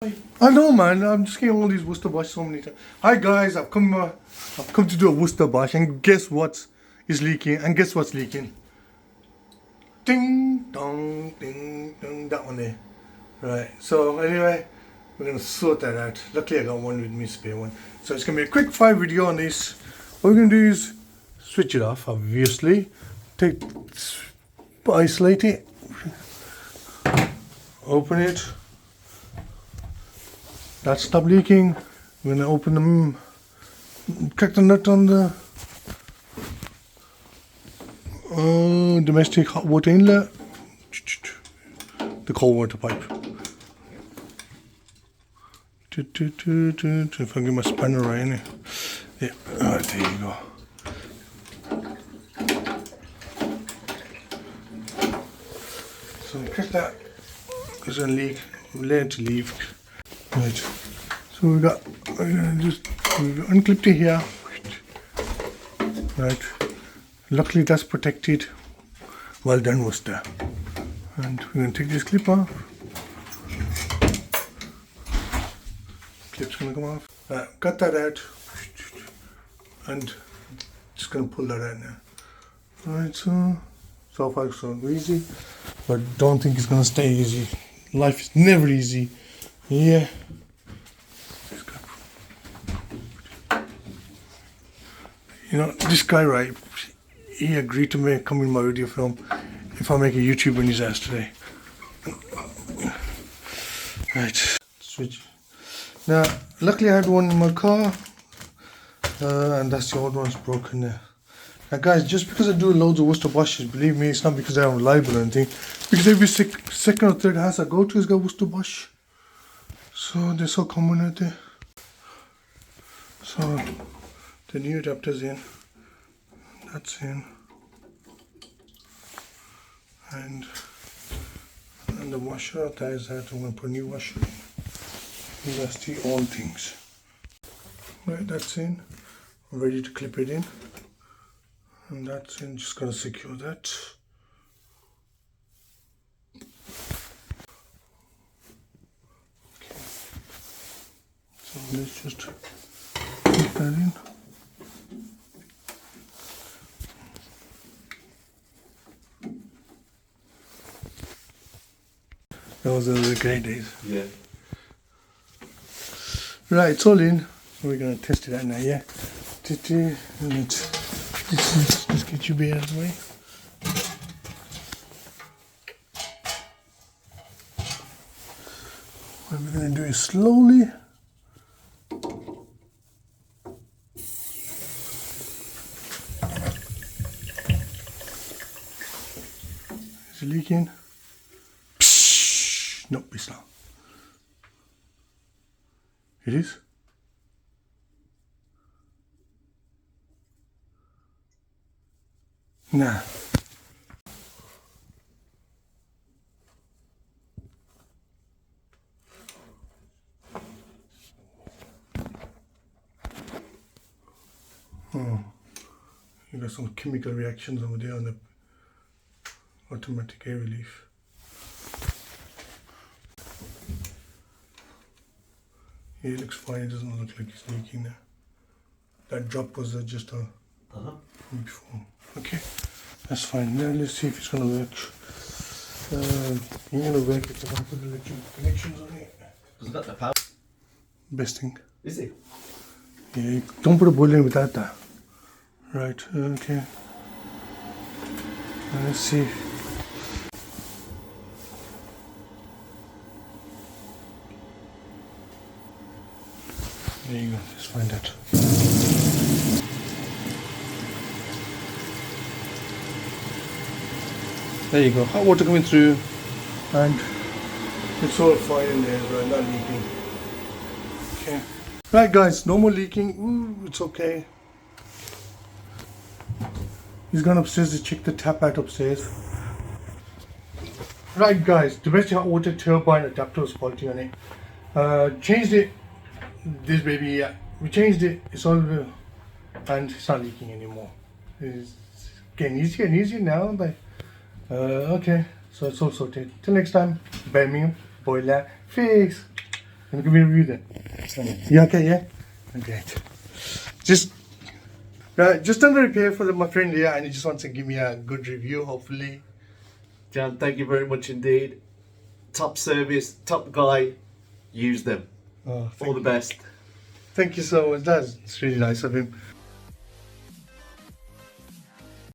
I know, man. I'm just getting all these Worcester Bosch so many times. Hi guys, I've come to do a Worcester Bosch, and guess what is leaking? And guess what's leaking? Ding dong, that one there. Right. So anyway, we're gonna sort that out. Luckily, I got one with me, spare one. So it's gonna be a quick fire video on this. What we're gonna do is switch it off, obviously. Isolate it. Open it. That stopped leaking. We're gonna open them, crack the nut on the domestic hot water inlet, the cold water pipe. If I get my spanner right in it. Yeah, alright, there you go. So crack that. It's gonna leak. Let it leave. Right, so we unclipped it here. Right, luckily that's protected. Well done, Worcester. And we're going to take this clip off. Clip's going to come off. Cut that out. And just going to pull that out now. Right, so far so easy. But don't think it's going to stay easy. Life is never easy. Yeah. You know, this guy, right, he agreed to come in my video film if I make a YouTube on his ass today. Right, switch. Now, luckily I had one in my car, and that's the old one's broken there. Now guys, just because I do loads of Worcester Bosches, believe me, it's not because I'm reliable or anything, because every second or third house I go to has got Worcester Bosch. So they're so common out there. So the new adapter's in, that's in, and the washer, that is that. I'm going to put a new washer in. That's the old things. Right, that's in. I'm ready to clip it in, and that's in. Just going to secure that. Okay. So let's just put that in. Those are the great days. Yeah. Right, it's all in. We're going to test it out now, yeah? Let's get you beer out of the way. What we're going to do is slowly. Is it leaking? Nope, it's not. It is? Nah. Oh, you got some chemical reactions over there on the automatic air relief. Yeah, it looks fine. It doesn't look like it's leaking now. That drop was just before. Okay, that's fine. Now let's see if it's gonna work. It's gonna work if I can put electric connections on it. Isn't that the power? Best thing. Is it? Yeah, don't put a boiler in without that. Right. Okay. Now let's see. There you go, let's find out. There you go, hot water coming through, and it's all fine in there as well, not leaking. Okay. Right guys, no more leaking. Ooh, it's okay. He's gone upstairs to check the tap out upstairs. Right guys, domestic hot water turbine adapter was faulty on it. Changed it. This baby, yeah, we changed it. It's all and it's not leaking anymore. It's getting easier and easier now. But okay, so it's all sorted. Till next time, Birmingham boiler fix. Can you give me a review then? Yeah, okay, yeah? Okay. Just done the repair for my friend here, and he just wants to give me a good review, hopefully. Jan, thank you very much indeed. Top service, top guy. Use them. Oh, All the best. Thank you so much. That's really nice of him.